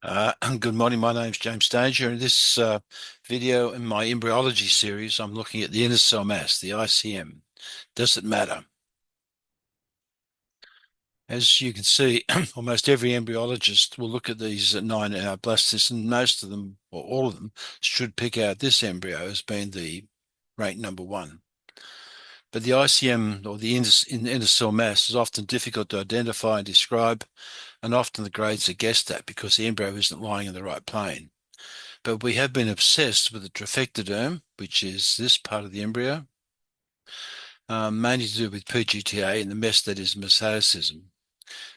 Good morning. My name's James Stanger. In this video in my embryology series, I'm looking at the inner cell mass, the ICM. Does it matter? As you can see, almost every embryologist will look at these nine blastocysts, and most of them, or all of them, should pick out this embryo as being the rank number one. But the ICM, or the inner cell mass, is often difficult to identify and describe, and often the grades are guessed at because the embryo isn't lying in the right plane. But we have been obsessed with the trophectoderm, which is this part of the embryo, mainly to do with PGT-A and the mess that is mosaicism.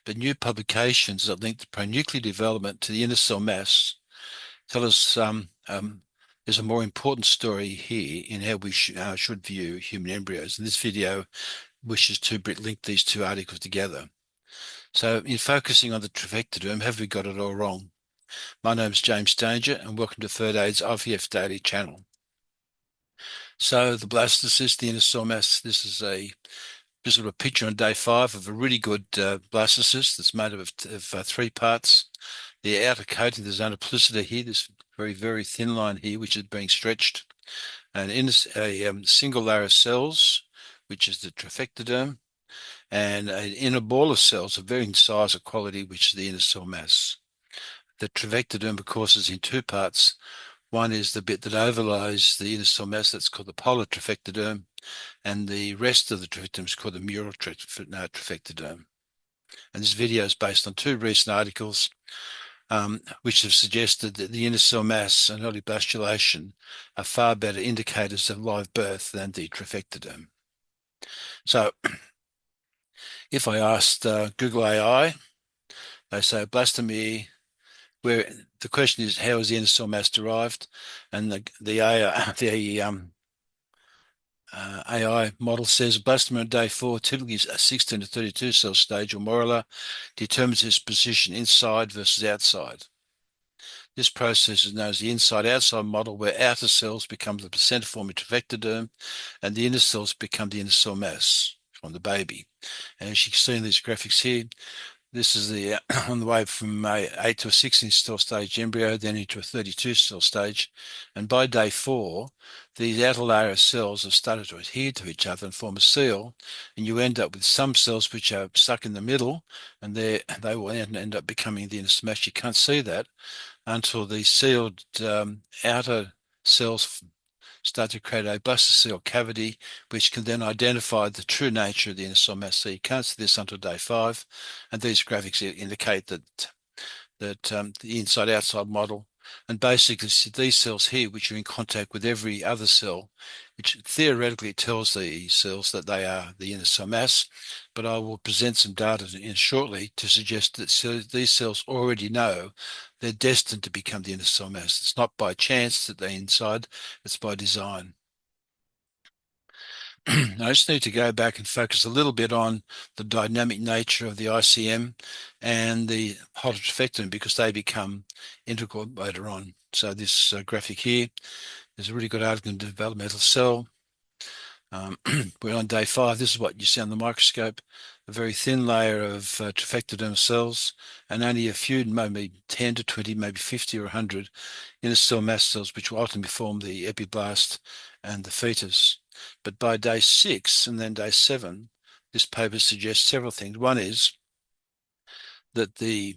But new publications that link the pronuclear development to the inner cell mass tell us there's a more important story here in how we should view human embryos. And this video wishes to link these two articles together. So in focusing on the trophectoderm, have we got it all wrong? My name is James Stanger, and welcome to FertAid's IVF Daily channel. So the blastocyst, the inner cell mass, this is a picture on day 5 of a really good blastocyst that's made of three parts. The outer coating, there's anaplastica here, this very, very thin line here, which is being stretched. And in a single layer of cells, which is the trophectoderm, and an inner ball of cells of varying size or quality, which is the inner cell mass. The trophectoderm, of course, is in two parts. One is the bit that overlies the inner cell mass, that's called the polar trophectoderm, and the rest of the trophectoderm is called the mural trophectoderm. And this video is based on two recent articles which have suggested that the inner cell mass and early blastulation are far better indicators of live birth than the trophectoderm. So if I asked Google AI, they say blastomy, where the question is, how is the inner cell mass derived? And the AI model says blastoma on day 4 typically is a 16 to 32 cell stage or morula, determines its position inside versus outside. This process is known as the inside-outside model, where outer cells become the placenta-forming trophectoderm and the inner cells become the inner cell mass from the baby. And as you can see in these graphics here, this is the on the way from a 8 to a 16 cell stage embryo, then into a 32 cell stage. And by day 4, these outer layer of cells have started to adhere to each other and form a seal. And you end up with some cells which are stuck in the middle, and they will end up becoming the inner mass. You can't see that until the sealed outer cells start to create a blastocele cavity, which can then identify the true nature of the inner cell mass. So you can't see this until day 5, and these graphics indicate that the inside-outside model, and basically these cells here, which are in contact with every other cell, which theoretically tells these cells that they are the inner cell mass. But I will present some data shortly to suggest that these cells already know they're destined to become the inner cell mass. It's not by chance that they're inside, it's by design. I just need to go back and focus a little bit on the dynamic nature of the ICM and the trophectoderm, because they become integral later on. So this graphic here is a really good article in Developmental Cell. We're on day 5. This is what you see on the microscope, a very thin layer of trophectoderm cells, and only a few, maybe 10 to 20, maybe 50 or 100 inner cell mass cells, which will ultimately form the epiblast and the fetus. But by day 6 and then day 7, this paper suggests several things. One is that the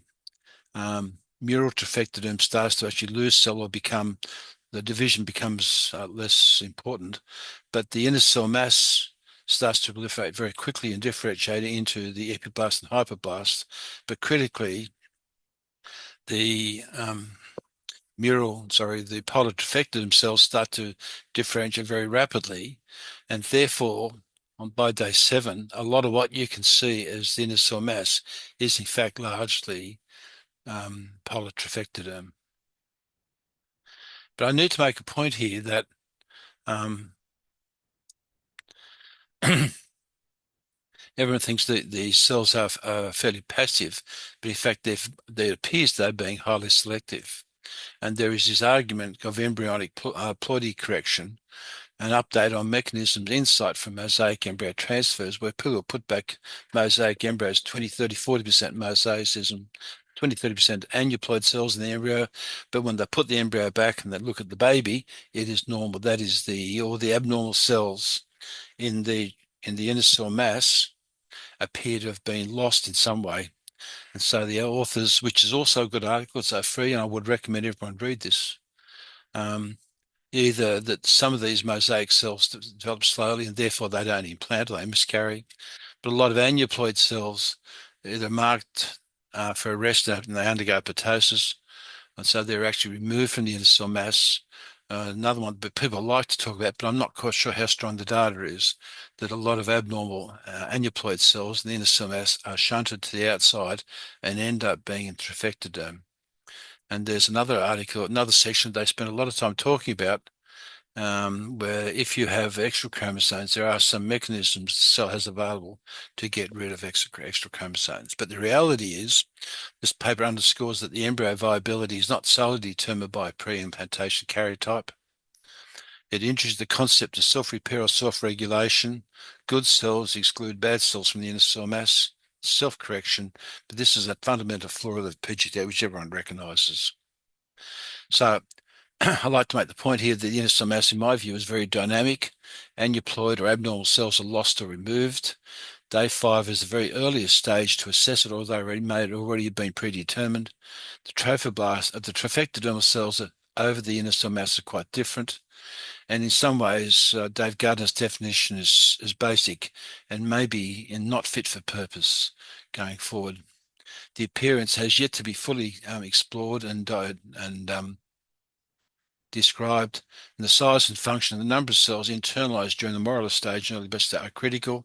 mural trophectoderm starts to actually lose cell or the division becomes less important, but the inner cell mass starts to proliferate very quickly and differentiate into the epiblast and hyperblast. But critically, the the polar trophectoderm cells start to differentiate very rapidly, and therefore, by day 7, a lot of what you can see as the inner cell mass is in fact largely polar trophectoderm. But I need to make a point here that everyone thinks that these cells are fairly passive, but in fact, it appears they're being highly selective. And there is this argument of embryonic ploidy correction, an update on mechanisms, insight from mosaic embryo transfers, where people put back mosaic embryos 20, 30, 40% mosaicism, 20–30% aneuploid cells in the embryo, but when they put the embryo back and they look at the baby, it is normal. That is all the abnormal cells in the inner cell mass appear to have been lost in some way. And so the authors, which is also a good article, it's free, and I would recommend everyone read this. Either that some of these mosaic cells develop slowly and therefore they don't implant or they miscarry, but a lot of aneuploid cells either marked for arrest and they undergo apoptosis, and so they're actually removed from the inner cell mass. Another one that people like to talk about, but I'm not quite sure how strong the data is, that a lot of abnormal aneuploid cells in the inner cell mass are shunted to the outside and end up being in trophectoderm. And there's another article, another section they spend a lot of time talking about, where if you have extra chromosomes, there are some mechanisms the cell has available to get rid of extra chromosomes. But the reality is, this paper underscores that the embryo viability is not solely determined by pre-implantation karyotype. It introduces the concept of self-repair or self-regulation. Good cells exclude bad cells from the inner cell mass, self-correction, but this is a fundamental flaw of the PGT-A, which everyone recognises. So I like to make the point here that the inner cell mass, in my view, is very dynamic. Aneuploid or abnormal cells are lost or removed. Day 5 is the very earliest stage to assess it, although already been predetermined. The trophoblast of the trophectodermal cells over the inner cell mass are quite different. And in some ways, Dave Gardner's definition is basic and maybe not fit for purpose going forward. The appearance has yet to be fully explored and described, and the size and function of the number of cells internalized during the moral stage and early birth are critical.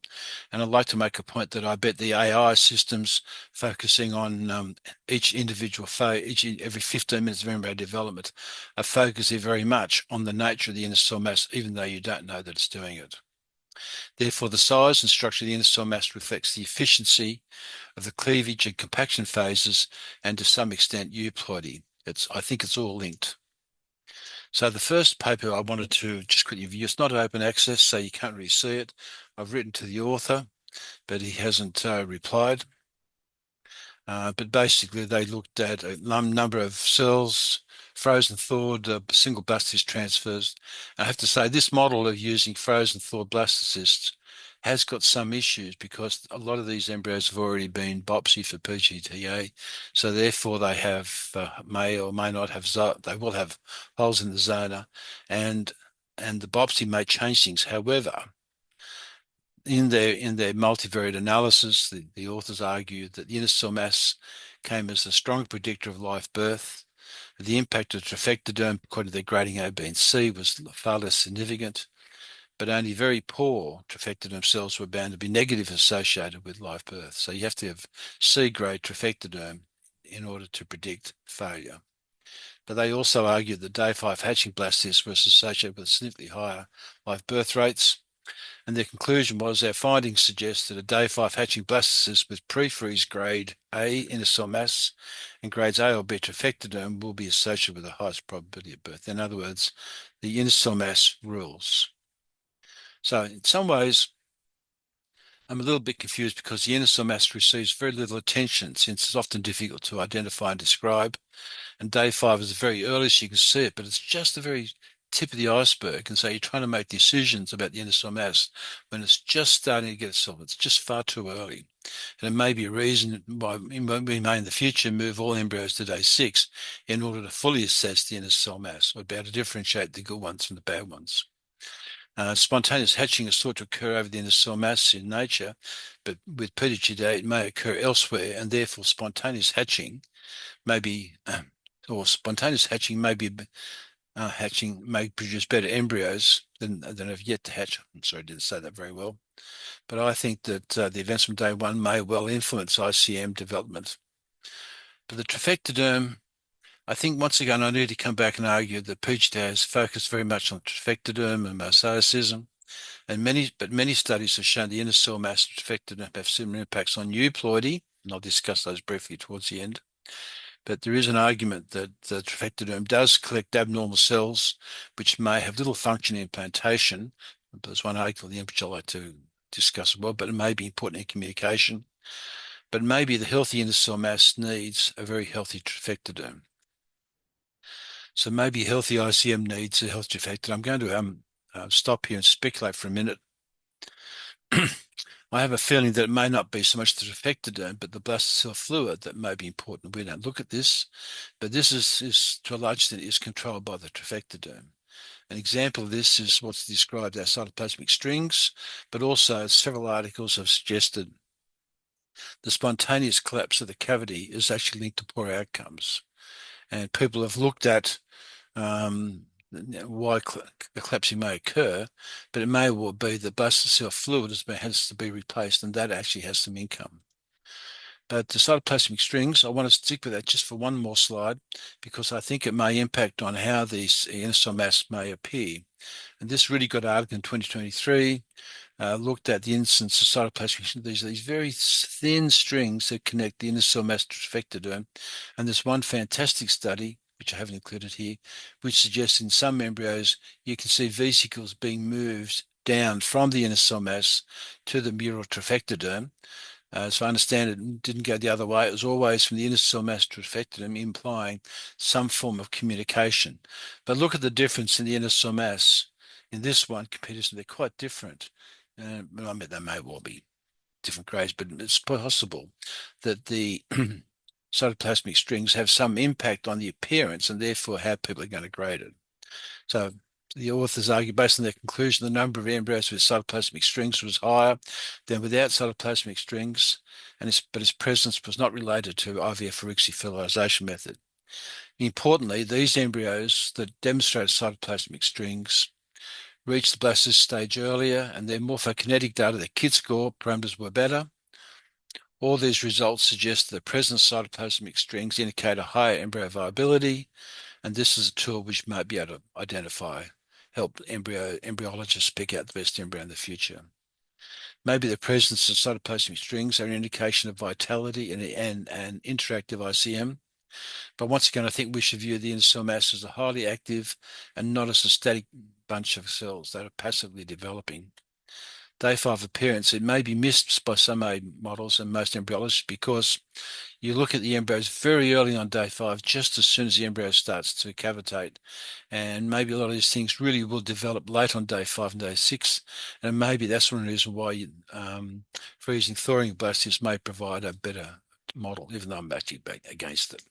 And I'd like to make a point that I bet the AI systems focusing on each individual phase, every 15 minutes of embryo development, are focusing very much on the nature of the inner cell mass, even though you don't know that it's doing it. Therefore, the size and structure of the inner cell mass reflects the efficiency of the cleavage and compaction phases, and to some extent euploidy. I think it's all linked. So the first paper I wanted to just quickly review, it's not open access, so you can't really see it. I've written to the author, but he hasn't replied. But basically, they looked at a number of cells, frozen thawed single blastocyst transfers. I have to say, this model of using frozen thawed blastocysts has got some issues because a lot of these embryos have already been biopsied for PGT-A, so therefore they have may or may not have they will have holes in the zona, and the biopsy may change things. However, in their multivariate analysis, the authors argued that the inner cell mass came as a strong predictor of live birth. The impact of trophectoderm, according to their grading A, B, and C, was far less significant, but only very poor trophectoderm cells were bound to be negative associated with live birth. So you have to have C-grade trophectoderm in order to predict failure. But they also argued that day 5 hatching blastocysts was associated with significantly higher live birth rates. And their conclusion was their findings suggest that a day 5 hatching blastocyst with pre-freeze grade A inner cell mass and grades A or B trophectoderm will be associated with the highest probability of birth. In other words, the inner cell mass rules. So in some ways, I'm a little bit confused because the inner cell mass receives very little attention since it's often difficult to identify and describe. And day 5 is the very earliest you can see it, but it's just the very tip of the iceberg. And so you're trying to make decisions about the inner cell mass when it's just starting to get itself. It's just far too early. And it may be a reason why we may in the future move all embryos to day 6 in order to fully assess the inner cell mass or be able to differentiate the good ones from the bad ones. Spontaneous hatching is thought to occur over the inner cell mass in nature, but with PGT-A it may occur elsewhere, and therefore spontaneous hatching may be, or spontaneous hatching may be may produce better embryos than have yet to hatch. I'm sorry, I didn't say that very well, but I think that the events from day 1 may well influence ICM development. But the trophectoderm, I think once again I need to come back and argue that PGT-A is focused very much on trophectoderm and mosaicism, and many studies have shown the inner cell mass and trophectoderm have similar impacts on euploidy, and I'll discuss those briefly towards the end. But there is an argument that the trophectoderm does collect abnormal cells which may have little function in implantation. There's one article in the which I'd like to discuss as well, but it may be important in communication. but maybe the healthy inner cell mass needs a very healthy trophectoderm. So maybe healthy ICM needs a healthy trophectoderm. I'm going to stop here and speculate for a minute. I have a feeling that it may not be so much the trophectoderm, but the blastocoel fluid that may be important. We don't look at this, but this is to a large extent is controlled by the trophectoderm. An example of this is what's described as cytoplasmic strings, but also several articles have suggested the spontaneous collapse of the cavity is actually linked to poor outcomes. And people have looked at why eclampsia may occur, but it may well be the blastocoel fluid has to be replaced, and that actually has some income. But the cytoplasmic strings, I want to stick with that just for one more slide, because I think it may impact on how these inner cell mass may appear. And this really good article in 2023 looked at the instance of cytoplasmic. These very thin strings that connect the inner cell mass to trophectoderm. And there's one fantastic study, which I haven't included here, which suggests in some embryos you can see vesicles being moved down from the inner cell mass to the mural trophectoderm. So I understand it didn't go the other way. It was always from the inner cell mass to trophectoderm, implying some form of communication. But look at the difference in the inner cell mass in this one compared to they're quite different. I mean, they may well be different grades, but it's possible that the cytoplasmic strings have some impact on the appearance and therefore how people are going to grade it. So the authors argue, based on their conclusion, the number of embryos with cytoplasmic strings was higher than without cytoplasmic strings, but its presence was not related to IVF or ICSI fertilisation method. Importantly, these embryos that demonstrated cytoplasmic strings reached the blastocyst stage earlier, and their morphokinetic data, their KIT score parameters were better. All these results suggest that the presence of cytoplasmic strings indicate a higher embryo viability, and this is a tool which might be able to help embryologists pick out the best embryo in the future. Maybe the presence of cytoplasmic strings are an indication of vitality and interactive ICM. But once again, I think we should view the inner cell mass as a highly active and not as a static bunch of cells that are passively developing. Day 5 appearance, it may be missed by some models and most embryologists because you look at the embryos very early on day 5, just as soon as the embryo starts to cavitate. And maybe a lot of these things really will develop late on day 5 and day 6. And maybe that's one reason why freezing thawing blastocysts may provide a better model, even though I'm actually against it.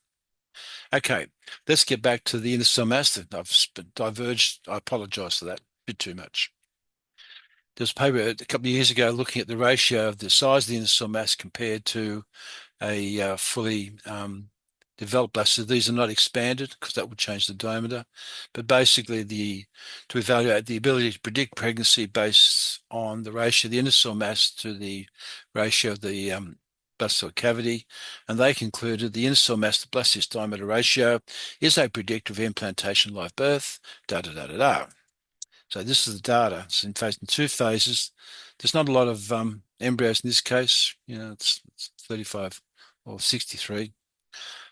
Okay, let's get back to the inner cell mass. I've diverged. I apologize for that, a bit too much. There was a paper a couple of years ago looking at the ratio of the size of the inner cell mass compared to a fully developed blastocyst. These are not expanded because that would change the diameter, but basically to evaluate the ability to predict pregnancy based on the ratio of the inner cell mass to the ratio of the blastocoel cavity, and they concluded the inner cell mass to blastocyst diameter ratio is a predictor of implantation, live birth, So this is the data. It's in 2 phases. There's not a lot of embryos in this case. It's 35 or 63.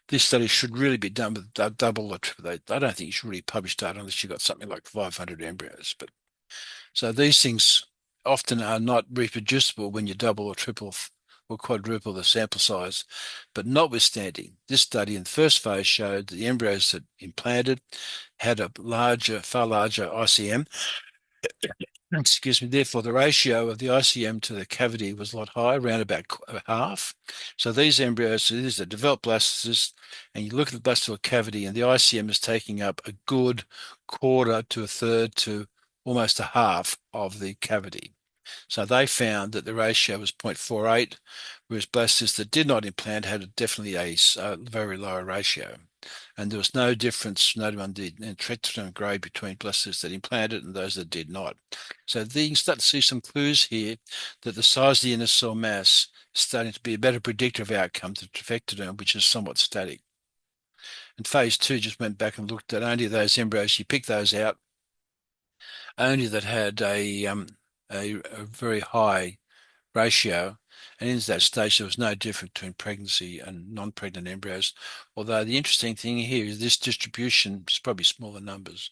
This study should really be done with double or triple. I don't think you should really publish data unless you've got something like 500 embryos. But so these things often are not reproducible when you double or triple or quadruple the sample size. But notwithstanding, this study in the first phase showed that the embryos that implanted had a far larger ICM. Excuse me. Therefore, the ratio of the ICM to the cavity was a lot higher, around about half. So these embryos, these are developed blastocysts, and you look at the blastocoel cavity, and the ICM is taking up a good quarter to a third to almost a half of the cavity. So they found that the ratio was 0.48, whereas blastocysts that did not implant had definitely a very low ratio. And there was no difference noted on the trophectoderm grade between blastocysts that implanted and those that did not. So you can start to see some clues here that the size of the inner cell mass is starting to be a better predictor of outcome than trophectoderm, which is somewhat static. And phase 2 just went back and looked at only those embryos. You picked those out, only that had a very high ratio, and in that stage there was no difference between pregnancy and non-pregnant embryos, although the interesting thing here is this distribution is probably smaller numbers.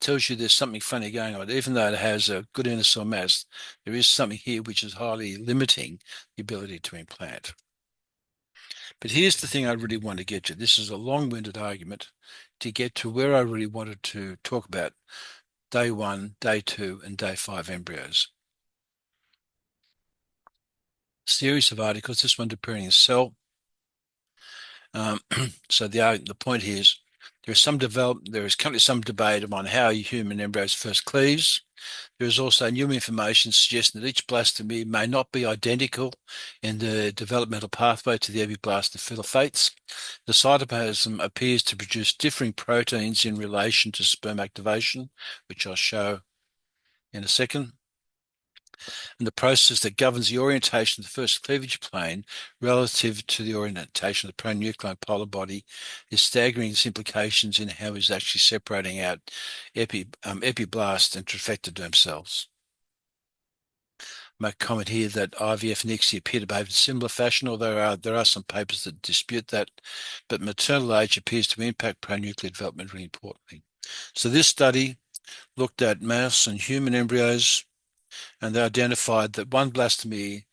It tells you there's something funny going on. Even though it has a good inner cell mass, there is something here which is highly limiting the ability to implant. But here's the thing I really want to get to. This is a long-winded argument to get to where I really wanted to talk about day 1, day 2, and day 5 embryos. Series of articles, this one appearing in Cell. So the point here is there is currently some debate on how human embryos first cleaves. There is also new information suggesting that each blastomy may not be identical in the developmental pathway to the epiblast of phyllophates. The cytoplasm appears to produce differing proteins in relation to sperm activation, which I'll show in a second. And the process that governs the orientation of the first cleavage plane relative to the orientation of the pronuclear polar body is staggering its implications in how it's actually separating out epiblast and trophectoderm cells. My comment here that IVF and ICSI appear to behave in similar fashion, although there are some papers that dispute that, but maternal age appears to impact pronuclear development really importantly. So this study looked at mouse and human embryos, and they identified that one blastomy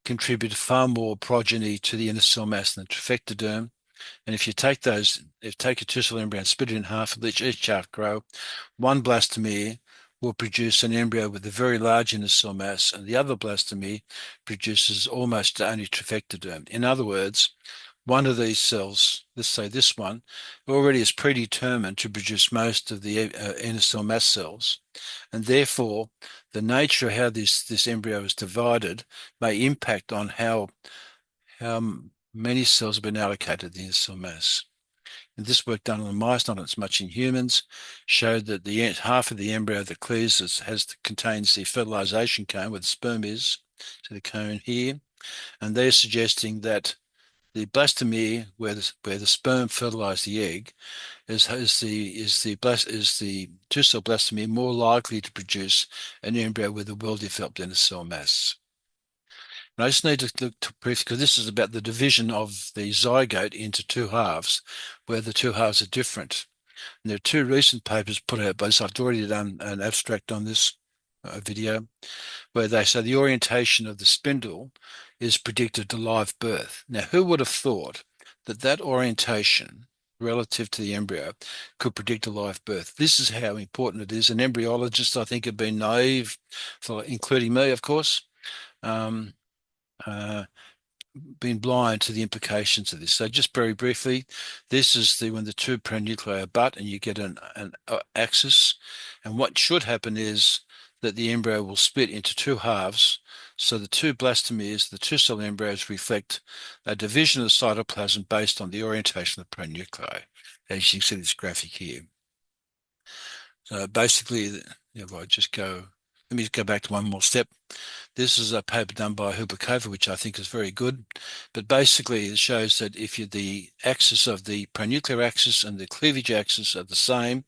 contributed far more progeny to the inner cell mass than the trophectoderm. And if you take a two-cell embryo and split it in half and let each half grow, one blastomy will produce an embryo with a very large inner cell mass, and the other blastomy produces almost only trophectoderm. In other words, one of these cells, let's say this one, already is predetermined to produce most of the inner cell mass cells, and therefore the nature of how this embryo is divided may impact on how many cells have been allocated to the inner cell mass. And this work done on mice, not as much in humans, showed that the half of the embryo that cleaves contains the fertilisation cone where the sperm is, so the cone here, and they're suggesting that the blastomy where the sperm fertilized the egg is the two-cell blastomy more likely to produce an embryo with a well-developed inner cell mass. And I just need to look to brief because this is about the division of the zygote into two halves, where the two halves are different. And there are two recent papers put out by this. I've already done an abstract on this video, where they say the orientation of the spindle is predicted to live birth. Now, who would have thought that that orientation relative to the embryo could predict a live birth? This is how important it is. And embryologists, I think, have been naive, including me, of course, been blind to the implications of this. So just very briefly, this is when the two pronuclei butt and you get an axis. And what should happen is that the embryo will split into two halves. So the two blastomeres, the two-cell embryos, reflect a division of the cytoplasm based on the orientation of the pronuclei, as you can see this graphic here. So basically, if I just go, let me just go back to one more step. This is a paper done by Hubakova, which I think is very good. But basically, it shows that if the axis of the pronuclear axis and the cleavage axis are the same,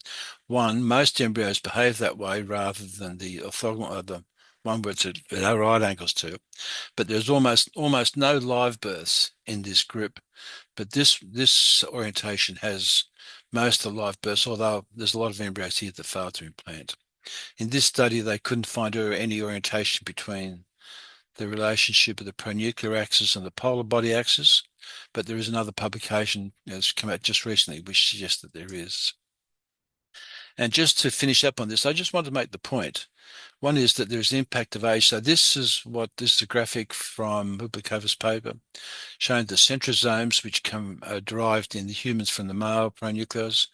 most embryos behave that way rather than the orthogonal, the one where it's at right angles to. But there's almost no live births in this group. But this orientation has most of the live births, although there's a lot of embryos here that fail to implant. In this study, they couldn't find any orientation between the relationship of the pronuclear axis and the polar body axis, but there is another publication that's come out just recently which suggests that there is. And just to finish up on this, I just want to make the point. One is that there's the impact of age. So this is a graphic from Hubakova's paper showing the centrosomes, which are derived in the humans from the male pronucleus,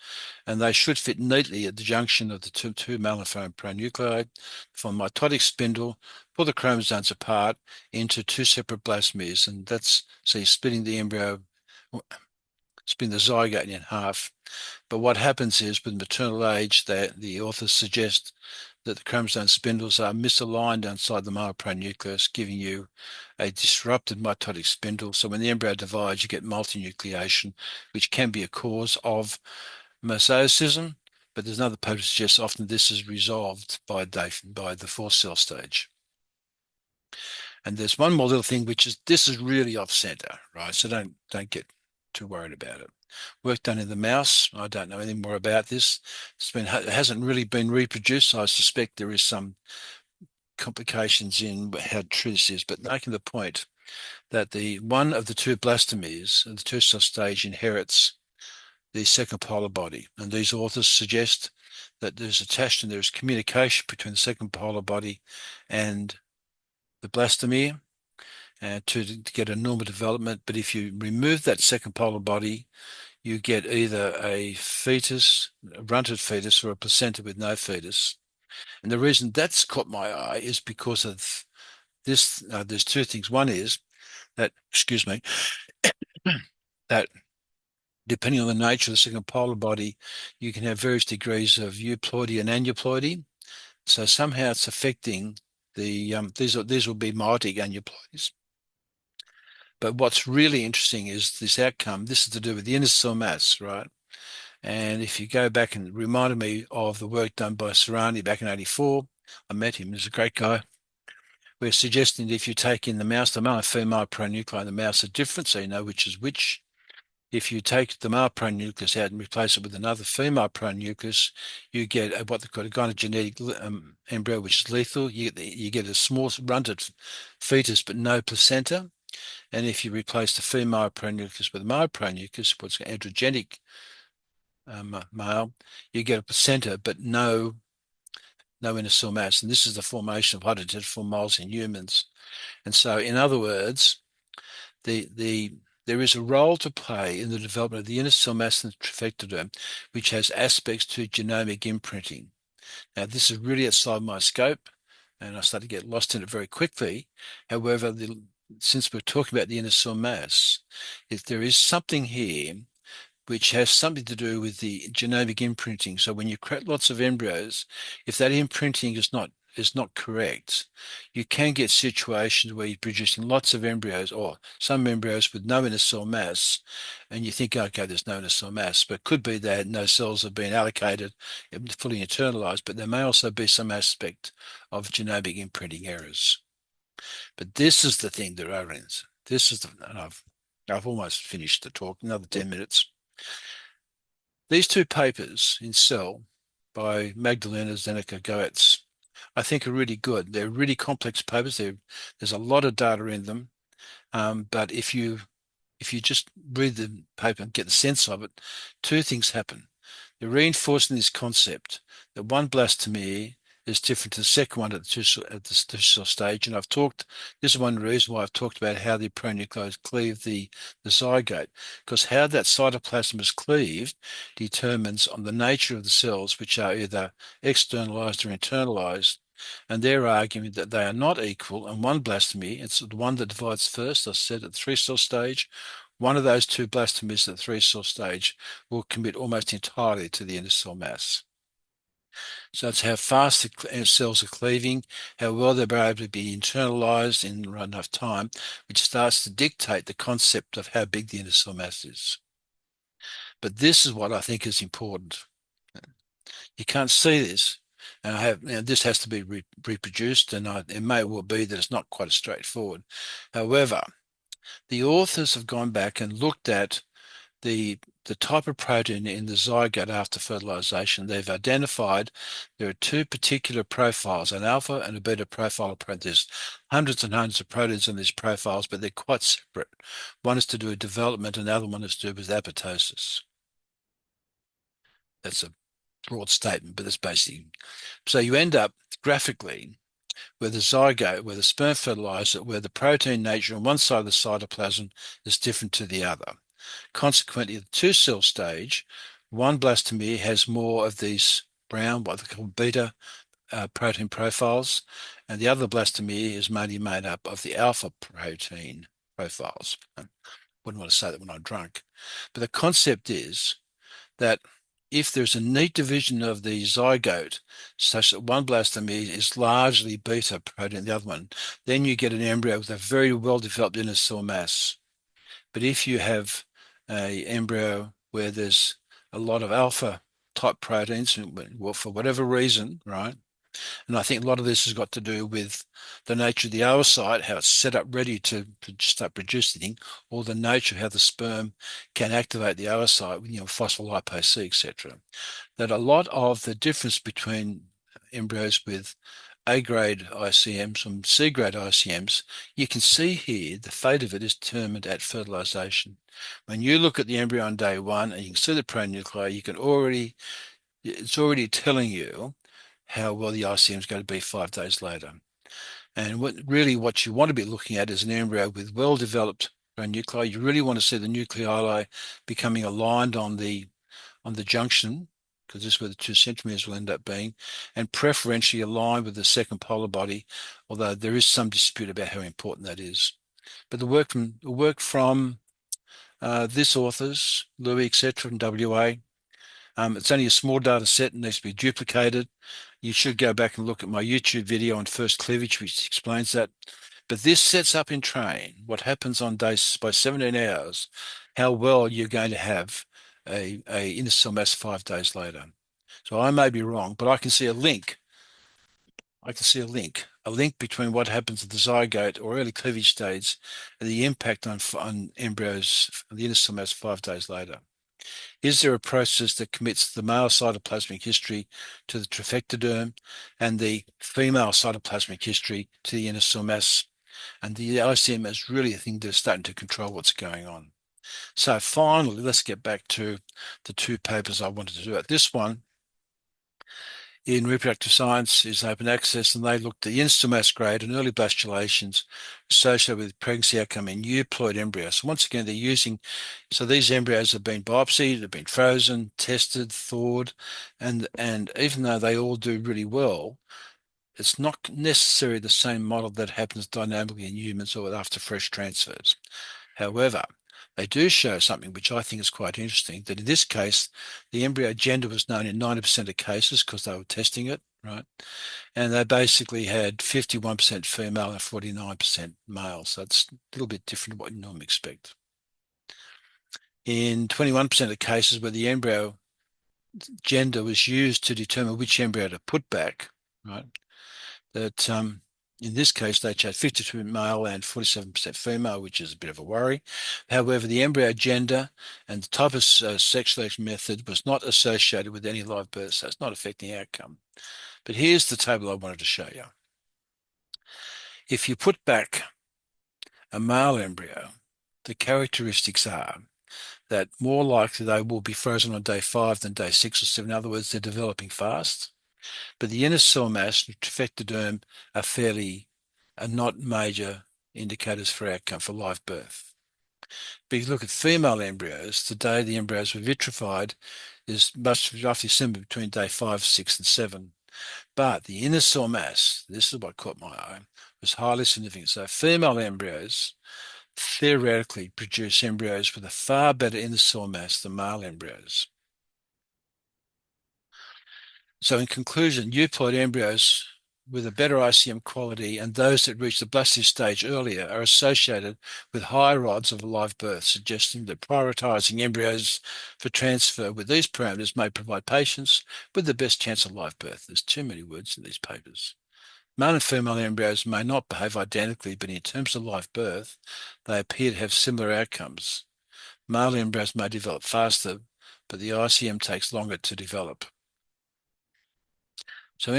and they should fit neatly at the junction of the two malformed pronuclei, form mitotic spindle, pull the chromosomes apart into two separate blastomeres, and that's, so you're splitting the embryo, splitting the zygote in half. But what happens is with maternal age, the authors suggest that the chromosome spindles are misaligned outside the male pronucleus, giving you a disrupted mitotic spindle. So when the embryo divides, you get multinucleation, which can be a cause of mosaicism. But there's another paper that suggests often this is resolved by the fourth cell stage. And there's one more little thing, which is this is really off center, right? So don't get too worried about it. Work done in the mouse. I don't know anything more about this. It hasn't really been reproduced. So I suspect there is some complications in how true this is. But making the point that the one of the two blastomeres in the two-cell stage inherits the second polar body. And these authors suggest that there's communication between the second polar body and the blastomere to get a normal development. But if you remove that second polar body, you get either a fetus, a runted fetus, or a placenta with no fetus. And the reason that's caught my eye is because of this. There's two things. One is that, excuse me, that depending on the nature of the second polar body, you can have various degrees of euploidy and aneuploidy. So somehow it's affecting the these will be meiotic aneuploidies. But what's really interesting is this outcome. This is to do with the inner cell mass, right? And if you go back and reminded me of the work done by Serrani back in '84, I met him. He's a great guy. We're suggesting that if you take in the mouse, the male and female pronuclei in the mouse are different, so you know which is which. If you take the male pronucleus out and replace it with another female pronucleus, you get what they call a gynogenetic embryo, which is lethal. You get a small runted fetus, but no placenta. And if you replace the female pronucleus with a male pronucleus, what's androgenic male, you get a placenta, but no inner cell mass. And this is the formation of hydrogen moles in humans. And so, in other words, there is a role to play in the development of the inner cell mass in the trophectoderm, which has aspects to genomic imprinting. Now, this is really outside my scope, and I started to get lost in it very quickly. However, since we're talking about the inner cell mass, if there is something here which has something to do with the genomic imprinting. So when you create lots of embryos, if that imprinting is not correct, you can get situations where you're producing lots of embryos or some embryos with no inner cell mass, and you think, okay, there's no inner cell mass, but it could be that no cells have been allocated, fully internalized, but there may also be some aspect of genomic imprinting errors. But this is the thing that opens. This is the, and I've almost finished the talk, another 10 minutes. These two papers in Cell by Magdalena Zeneca-Goetz, I think are really good. They're really complex papers. There's a lot of data in them. But if you just read the paper and get the sense of it, two things happen. They're reinforcing this concept that one blastomere is different to the second one at the two-cell stage. And this is one reason why I've talked about how the pronucleus cleave the zygote, because how that cytoplasm is cleaved determines on the nature of the cells, which are either externalized or internalized. And they're arguing that they are not equal, and one blastomere, it's the one that divides first, I said, at the three-cell stage. One of those two blastomeres at the three-cell stage will commit almost entirely to the inner cell mass. So it's how fast the cells are cleaving, how well they're able to be internalized in the right enough time, which starts to dictate the concept of how big the inner cell mass is. But this is what I think is important. You can't see this. And this has to be reproduced, and it may well be that it's not quite as straightforward. However, the authors have gone back and looked at the type of protein in the zygote after fertilization. They've identified there are two particular profiles, an alpha and a beta profile of protein. There's hundreds and hundreds of proteins in these profiles, but they're quite separate. One is to do with development, and the other one is to do with apoptosis. That's a broad statement, but that's basically. So you end up graphically with the zygote, where the sperm fertilizer, where the protein nature on one side of the cytoplasm is different to the other. Consequently, at the two-cell stage, one blastomere has more of these brown, what they call beta protein profiles, and the other blastomere is mainly made up of the alpha protein profiles. I wouldn't want to say that when I'm drunk. But the concept is that if there's a neat division of the zygote, such that one blastomere is largely beta protein, the other one, then you get an embryo with a very well-developed inner cell mass. But if you have an embryo where there's a lot of alpha type proteins, well, for whatever reason, right? And I think a lot of this has got to do with the nature of the oocyte, how it's set up ready to start producing, or the nature of how the sperm can activate the oocyte, phospholipase C, etc. That a lot of the difference between embryos with A-grade ICMs and C-grade ICMs, you can see here the fate of it is determined at fertilisation. When you look at the embryo on day one and you can see the pronuclei, it's already telling you how well the ICM is going to be 5 days later. And what you want to be looking at is an embryo with well-developed nuclei. You really want to see the nuclei becoming aligned on the junction, because this is where the 2 centromeres will end up being, and preferentially aligned with the second polar body, although there is some dispute about how important that is. But the work from this authors, Louis, etc., and WA, it's only a small data set and needs to be duplicated. You should go back and look at my YouTube video on first cleavage, which explains that. But this sets up in train what happens on days by 17 hours, how well you're going to have a inner cell mass 5 days later. So I may be wrong, but I can see a link. A link between what happens at the zygote or early cleavage stage and the impact on embryos, the inner cell mass 5 days later. Is there a process that commits the male cytoplasmic history to the trophectoderm and the female cytoplasmic history to the inner cell mass? And the ICM is really a thing that's starting to control what's going on. So finally, let's get back to the 2 papers I wanted to do. This one in Reproductive Science is open access, and they looked at the inner cell mass grade and early blastulations associated with pregnancy outcome in euploid embryos. So once again, so these embryos have been biopsied, have been frozen, tested, thawed, and even though they all do really well, it's not necessarily the same model that happens dynamically in humans or after fresh transfers. However, they do show something which I think is quite interesting, that in this case, the embryo gender was known in 90% of cases because they were testing it, right? And they basically had 51% female and 49% male. So it's a little bit different to what you normally expect. In 21% of cases where the embryo gender was used to determine which embryo to put back, right? That in this case, they chose 52% male and 47% female, which is a bit of a worry. However, the embryo gender and the type of sex selection method was not associated with any live birth, so it's not affecting the outcome. But here's the table I wanted to show you. If you put back a male embryo, the characteristics are that more likely they will be frozen on day 5 than day 6 or 7. In other words, they're developing fast. But the inner cell mass and trophectoderm are not major indicators for outcome for live birth. But if you look at female embryos, today the embryos were vitrified is roughly similar between day 5, 6, and 7. But the inner cell mass, this is what caught my eye, was highly significant. So female embryos theoretically produce embryos with a far better inner cell mass than male embryos. So in conclusion, euploid embryos with a better ICM quality and those that reach the blastocyst stage earlier are associated with higher odds of a live birth, suggesting that prioritizing embryos for transfer with these parameters may provide patients with the best chance of live birth. There's too many words in these papers. Male and female embryos may not behave identically, but in terms of live birth, they appear to have similar outcomes. Male embryos may develop faster, but the ICM takes longer to develop. So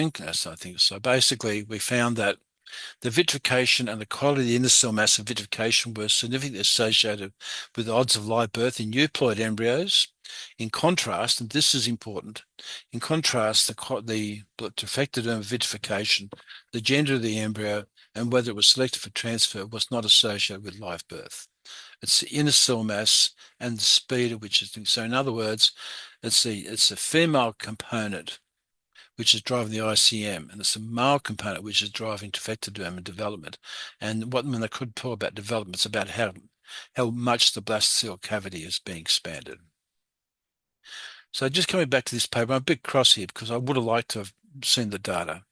basically, we found that the vitrification and the quality of the inner cell mass of vitrification were significantly associated with odds of live birth in euploid embryos. In contrast, and this is important, in contrast, the trophectoderm vitrification, the gender of the embryo, and whether it was selected for transfer was not associated with live birth. It's the inner cell mass and the speed at which it's doing. So in other words, it's a female component which is driving the ICM, and it's the male component which is driving trophectoderm and development. And when I could talk about development, it's about how much the blastocoel cavity is being expanded. So just coming back to this paper, I'm a bit cross here because I would have liked to have seen the data.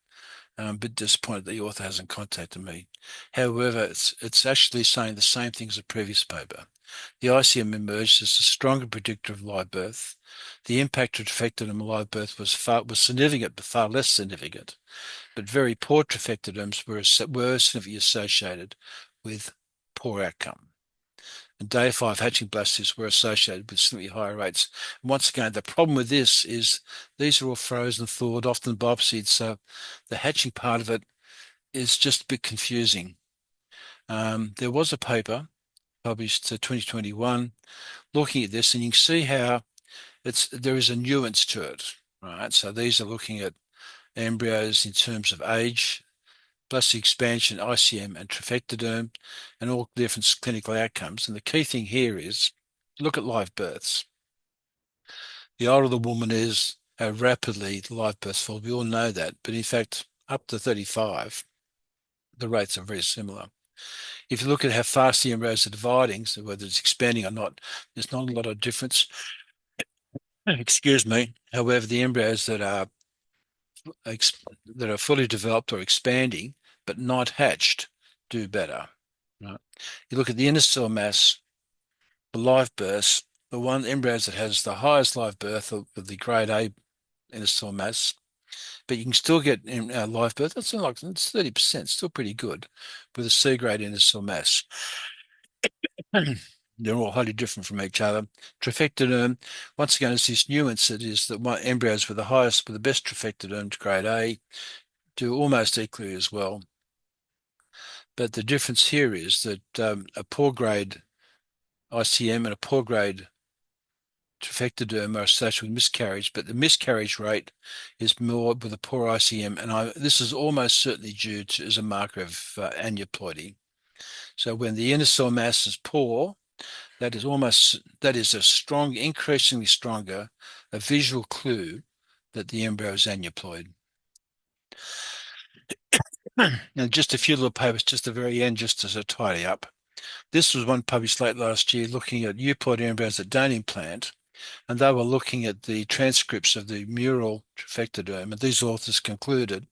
I'm a bit disappointed the author hasn't contacted me. However, it's actually saying the same thing as the previous paper. The ICM emerged as a stronger predictor of live birth. The impact of trophectoderm on live birth was significant, but far less significant. But very poor trophectoderms were significantly associated with poor outcome. and day 5 hatching blastocysts were associated with slightly higher rates. And once again, the problem with this is these are all frozen, thawed, often biopsied, so the hatching part of it is just a bit confusing. There was a paper published 2021 looking at this, and you can see how there is a nuance to it, right? So these are looking at embryos in terms of age, blastocyst expansion, ICM, and trophectoderm, and all different clinical outcomes. And the key thing here is look at live births. The older the woman is, how rapidly the live births fall. We all know that, but in fact, up to 35, the rates are very similar. If you look at how fast the embryos are dividing, so whether it's expanding or not, there's not a lot of difference. Excuse me. However, the embryos that are fully developed or expanding but not hatched do better. Right? You look at the inner cell mass, the live births, the one embryos that has the highest live birth of the grade A inner cell mass, but you can still get live birth. That's like it's 30%, still pretty good with a C grade inner cell mass. They're all highly different from each other. Trophectoderm, once again, it's this nuance that is that embryos with the best trophectoderm to grade A do almost equally as well. But the difference here is that a poor grade ICM and a poor grade trophectoderm are associated with miscarriage, but the miscarriage rate is more with a poor ICM, and this is almost certainly due to as a marker of aneuploidy. So when the inner cell mass is poor, that is a strong, increasingly stronger, a visual clue that the embryo is aneuploid. And just a few little papers, just at the very end, just as a tidy up. This was one published late last year looking at euploid embryos that don't implant, and they were looking at the transcripts of the mural trophectoderm, and these authors concluded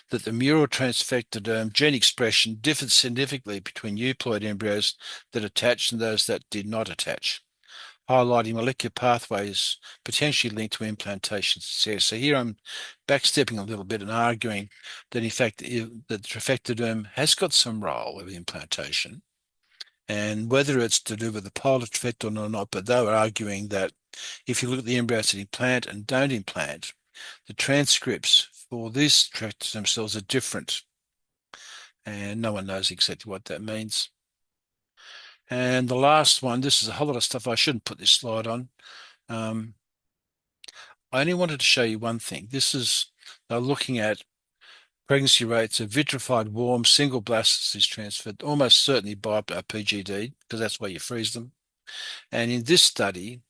that the mural trophectoderm gene expression differed significantly between euploid embryos that attached and those that did not attach, highlighting molecular pathways potentially linked to implantation success. So here I'm backstepping a little bit and arguing that in fact the trophectoderm has got some role of implantation, and whether it's to do with the polar trophectoderm or not, but they were arguing that if you look at the embryos that implant and don't implant, the transcripts for these trophectoderm cells are different, and no one knows exactly what that means. And the last one, this is a whole lot of stuff I shouldn't put this slide on. I only wanted to show you one thing. They're looking at pregnancy rates of vitrified warm single blastocyst transferred, almost certainly by PGT, because that's why you freeze them. And in this study,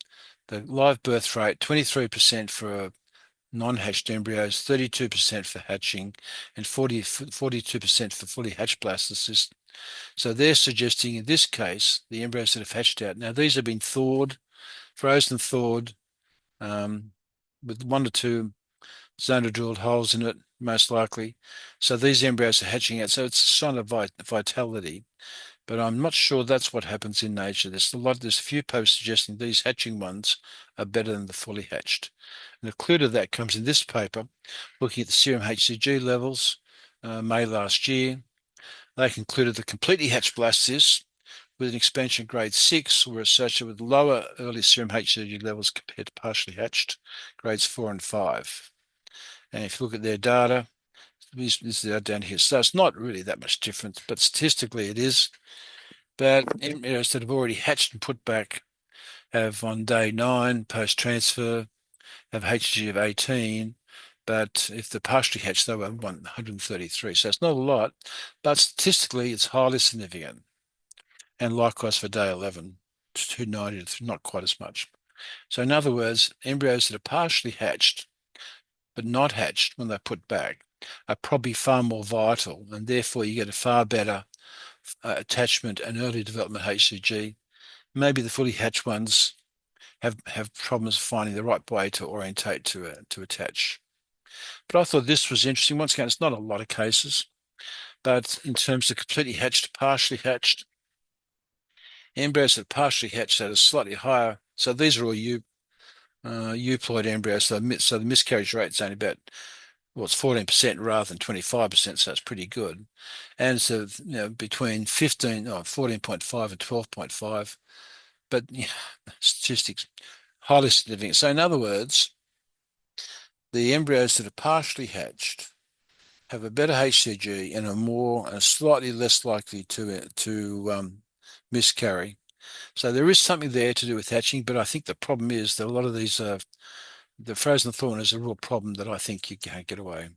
the live birth rate, 23% for non-hatched embryos, 32% for hatching, and 42% for fully hatched blastocysts. So they're suggesting in this case, the embryos that have hatched out. Now, these have been thawed, frozen thawed, with 1 or 2 zonal drilled holes in it, most likely. So these embryos are hatching out. So it's a sign of vitality. But I'm not sure that's what happens in nature. There's a few posters suggesting these hatching ones are better than the fully hatched. And a clue to that comes in this paper, looking at the serum HCG levels, May last year. They concluded the completely hatched blastocysts with an expansion grade 6 were associated with lower early serum HCG levels compared to partially hatched grades 4 and 5. And if you look at their data, this is down here. So it's not really that much difference, but statistically it is. But embryos that have already hatched and put back have on day 9 post-transfer have HCG of 18, but if they're partially hatched, they were 133. So it's not a lot, but statistically it's highly significant. And likewise for day 11, 290, it's not quite as much. So in other words, embryos that are partially hatched but not hatched when they're put back are probably far more vital, and therefore you get a far better attachment and early development HCG. Maybe the fully hatched ones have problems finding the right way to orientate to attach. But I thought this was interesting. Once again, it's not a lot of cases, but in terms of completely hatched, partially hatched, embryos that partially hatched at a slightly higher. So these are all euploid embryos. So the miscarriage rate is only about well, it's 14% rather than 25%, so it's pretty good. And so, between 14.5 and 12.5, but statistics highly significant. So in other words, the embryos that are partially hatched have a better HCG and are slightly less likely to miscarry. So there is something there to do with hatching, but I think the problem is that a lot of these the frozen thorn is a real problem that I think you can't get away.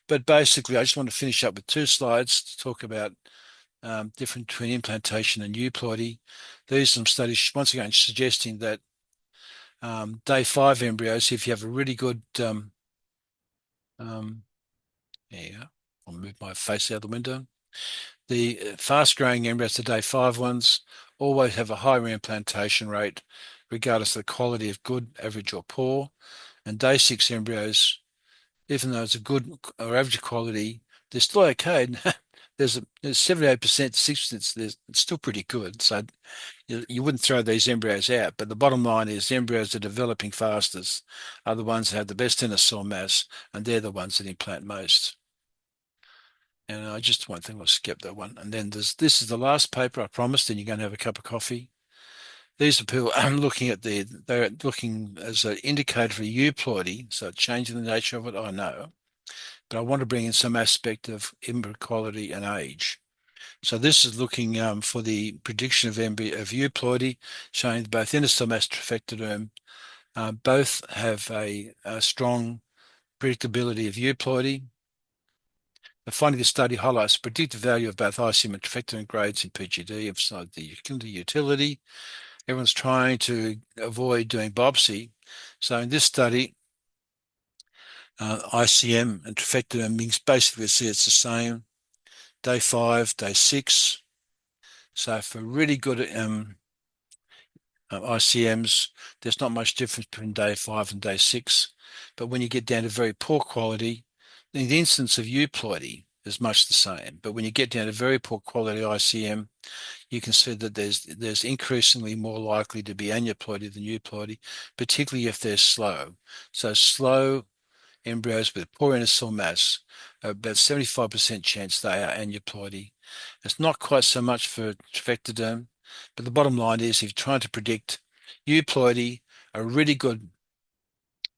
But basically, I just want to finish up with 2 slides to talk about difference between implantation and euploidy. These are some studies, once again, suggesting that day 5 embryos, if you have a really good, yeah, I'll move my face out the window. The fast-growing embryos, the day 5 ones, always have a higher implantation rate, regardless of the quality of good, average, or poor. And day 6 embryos, even though it's a good or average quality, they're still okay. There's 78%, 6%, it's still pretty good. So you wouldn't throw these embryos out. But the bottom line is the embryos that are developing fastest are the ones that have the best inner cell mass, and they're the ones that implant most. And I just one thing, I'll skip that one. And then this is the last paper, I promised, and you're going to have a cup of coffee. These are people they're looking as an indicator for euploidy, so changing the nature of it, I know. But I want to bring in some aspect of embryo quality and age. So this is looking for the prediction of euploidy, showing both inner cell mass trophectoderm both have a strong predictability of euploidy. The finding of the study highlights the predictive value of both ICM and trophectoderm grades in PGT, emphasizing the utility. Everyone's trying to avoid doing biopsy. So in this study, ICM and trophectoderm means basically we see it's the same. Day 5, day 6. So for really good ICMs, there's not much difference between day 5 and day 6. But when you get down to very poor quality, in the instance of euploidy is much the same. But when you get down to very poor quality ICM, you can see that there's increasingly more likely to be aneuploidy than euploidy, particularly if they're slow. So slow embryos with poor inner cell mass, about 75% chance they are aneuploidy. It's not quite so much for trophectoderm, but the bottom line is if you're trying to predict euploidy, a really good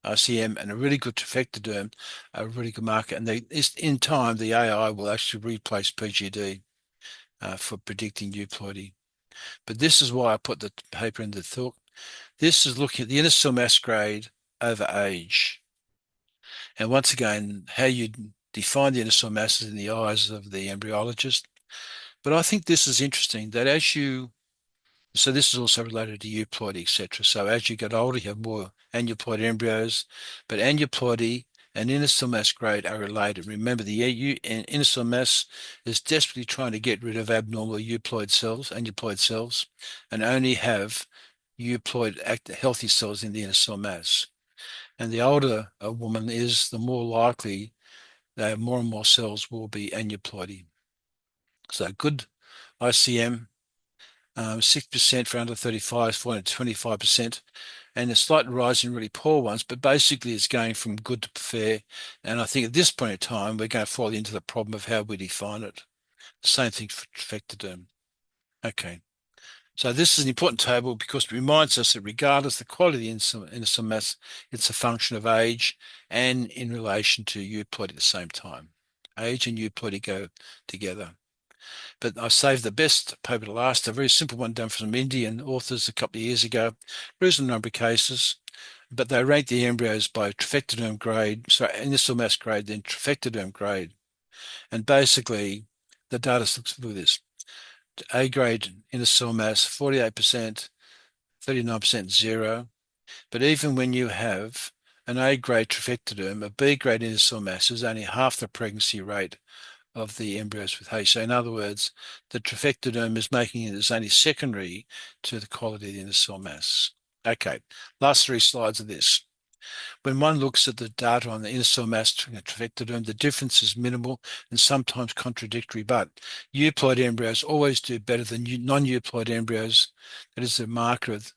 ICM and a really good trophectoderm, a really good marker, and in time the AI will actually replace PGD for predicting euploidy. But this is why I put the paper in the talk. This is looking at the inner cell mass grade over age. And once again, how you define the inner cell masses in the eyes of the embryologist. But I think this is interesting that so this is also related to euploidy, etc. So as you get older, you have more aneuploid embryos, but aneuploidy and inner cell mass grade are related. Remember, the inner cell mass is desperately trying to get rid of abnormal aneuploid cells, and only have healthy cells in the inner cell mass. And the older a woman is, the more likely that more and more cells will be aneuploidy. So good ICM, 6% for under 35 is falling to 25%, and a slight rise in really poor ones, but basically it's going from good to fair. And I think at this point in time, we're going to fall into the problem of how we define it. The same thing for trophectoderm. Okay. So this is an important table because it reminds us that regardless of the quality in some mass, it's a function of age and in relation to euploidy at the same time. Age and euploidy go together. But I saved the best paper to last, a very simple one done from some Indian authors a couple of years ago. Reasonable number of cases, but they ranked the embryos by trophectoderm grade, inner cell mass grade, then trophectoderm grade. And basically, the data looks like this. A grade inner cell mass, 48%, 39% 0. But even when you have an A grade trophectoderm, a B grade inner cell mass is only half the pregnancy rate of the embryos with H. So in other words, the trophectoderm is making it as only secondary to the quality of the inner cell mass. Okay, last 3 slides of this. When one looks at the data on the inner cell mass trophectoderm, the difference is minimal and sometimes contradictory, but euploid embryos always do better than non-euploid embryos. That is a marker of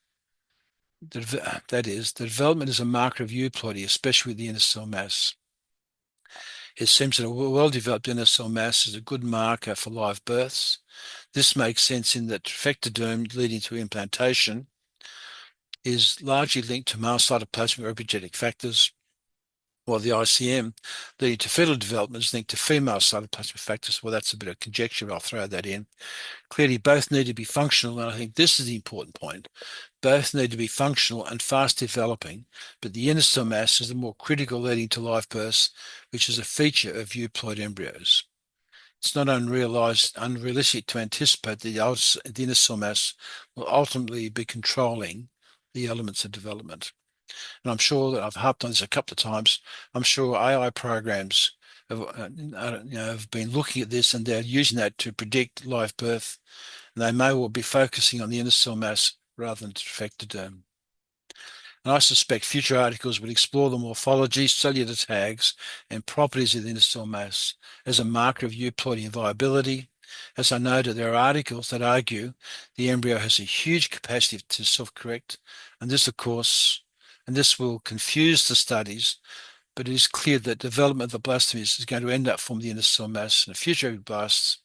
the development is a marker of euploidy, especially with the inner cell mass. It seems that a well-developed inner cell mass is a good marker for live births. This makes sense in that trophectoderm leading to implantation is largely linked to male cytoplasmic or epigenetic factors, while the ICM leading to fetal development is linked to female cytoplasmic factors. Well, that's a bit of conjecture, but I'll throw that in. Clearly, both need to be functional, and I think this is the important point. Both need to be functional and fast developing, but the inner cell mass is the more critical leading to live births, which is a feature of euploid embryos. It's not unrealistic to anticipate that the inner cell mass will ultimately be controlling the elements of development. And I'm sure that I've harped on this a couple of times. I'm sure AI programs have been looking at this, and they're using that to predict live birth. And they may well be focusing on the inner cell mass rather than trophectoderm. And I suspect future articles will explore the morphology, cellular tags, and properties of the inner cell mass as a marker of euploidy viability. As I noted, there are articles that argue the embryo has a huge capacity to self-correct, and this, of course, and this will confuse the studies, but it is clear that development of the blastocyst is going to end up forming the inner cell mass in the future blasts,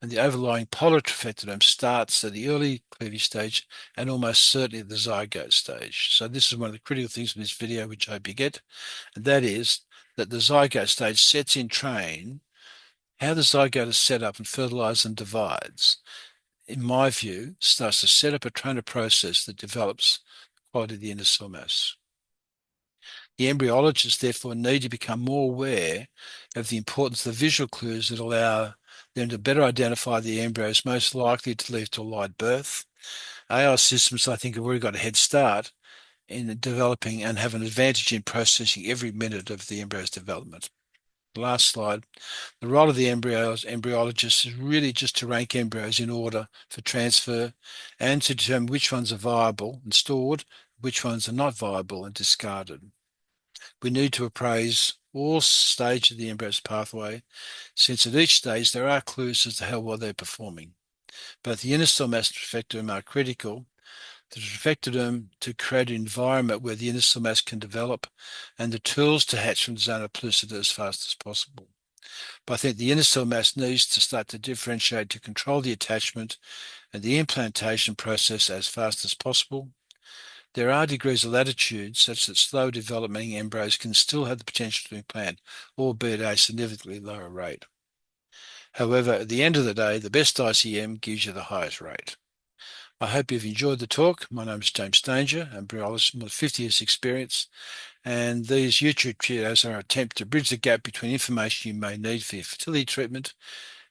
and the overlying polytrophectoderm starts at the early cleavage stage and almost certainly at the zygote stage. So this is one of the critical things in this video, which I hope you get, and that is that the zygote stage sets in train how the zygote is set up and fertilizes and divides. In my view, starts to set up a trainer process that develops the quality of the inner cell mass. The embryologists, therefore, need to become more aware of the importance of the visual clues that allow them to better identify the embryos most likely to lead to a live birth. AI systems, I think, have already got a head start in developing and have an advantage in processing every minute of the embryo's development. The last slide. The role of the embryologist is really just to rank embryos in order for transfer and to determine which ones are viable and stored, which ones are not viable and discarded. We need to appraise all stages of the embryo's pathway, since at each stage there are clues as to how well they're performing. Both the inner cell mass and trophectoderm are critical. The trophectoderm to create an environment where the inner cell mass can develop, and the tools to hatch from the zona pellucida as fast as possible. But I think the inner cell mass needs to start to differentiate to control the attachment and the implantation process as fast as possible. There are degrees of latitude such that slow developing embryos can still have the potential to implant, albeit at a significantly lower rate. However, at the end of the day, the best ICM gives you the highest rate. I hope you've enjoyed the talk. My name is James Danger, I'm embryologist with 50 years experience, and these YouTube videos are an attempt to bridge the gap between information you may need for your fertility treatment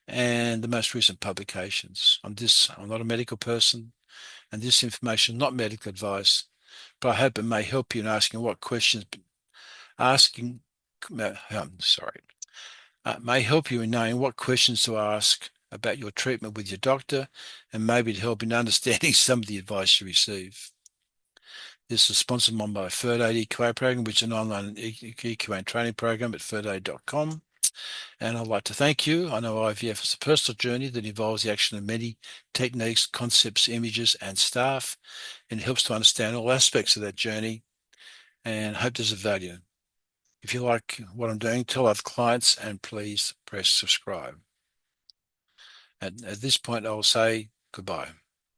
and the most recent publications. I'm not a medical person, and this information is not medical advice, but I hope it may help you in asking what questions, may help you in knowing what questions to ask about your treatment with your doctor, and maybe to help in understanding some of the advice you receive. This is sponsored by my FertAid EQA program, which is an online EQA training program at fertaid.com. And I'd like to thank you. I know IVF is a personal journey that involves the action of many techniques, concepts, images, and staff, and it helps to understand all aspects of that journey, and hope there's a value. If you like what I'm doing, tell other clients, and please press subscribe. At this point, I will say goodbye.